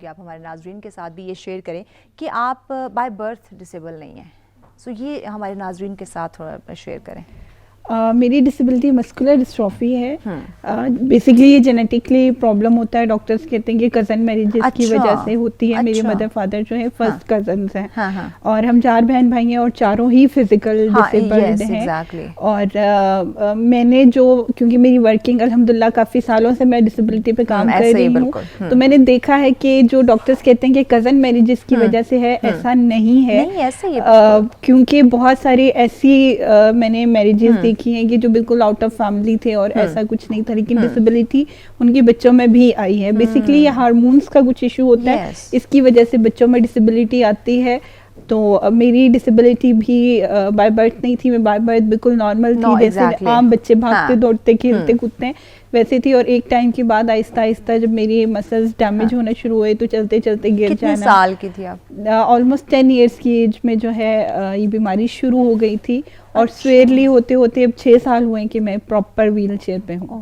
कि आप हमारे नाजरीन के साथ भी ये शेयर करें कि आप बाय बर्थ डिसेबल नहीं हैं। सो ये हमारे नाजरीन के साथ थोड़ा शेयर करें। मेरी डिसेबिलिटी मस्कुलर डिस्ट्रॉफी है। बेसिकली ये जेनेटिकली प्रॉब्लम होता है। डॉक्टर्स कहते हैं कि कज़न मैरिजेस की वजह से होती है। मेरे मदर फादर जो है फर्स्ट कज़न्स हैं और हम 4 बहन भाई हैं और चारों ही फिजिकल डिसेबल्ड हैं। और मैंने जो, क्योंकि मेरी वर्किंग अल्हम्दुलिल्लाह काफ़ी सालों से मैं डिसेबिलिटी पे काम कर रही हूँ, तो मैंने देखा है कि जो डॉक्टर्स कहते हैं कि कज़न मैरिजेस की वजह से है, ऐसा नहीं है। क्योंकि बहुत सारी ऐसी मैंने मैरिजेस देखी हैं कि जो बिल्कुल आउट ऑफ फैमिली थे और ऐसा कुछ नहीं था, लेकिन डिसेबिलिटी उनके बच्चों में भी आई है। बेसिकली ये हार्मोन्स का कुछ इशू होता है, इसकी वजह से बच्चों में डिसेबिलिटी आती है। तो मेरी डिसेबिलिटी भी बाय बर्थ नहीं थी, मैं बाय बर्थ बिल्कुल नॉर्मल थी, जैसे आम बच्चे भागते दौड़ते खेलते कूदते हैं वैसे थी। और एक टाइम के बाद आहिस्ता आहिस्ता जब मेरी मसल्स डैमेज होना शुरू हुए तो चलते चलते गिर जाना। कितने साल की थी आप? ऑलमोस्ट 10 इयर्स की एज में जो है ये बीमारी शुरू हो गई थी और स्वेयरली होते होते अब 6 साल हुए कि मैं प्रॉपर व्हील चेयर पे हूँ।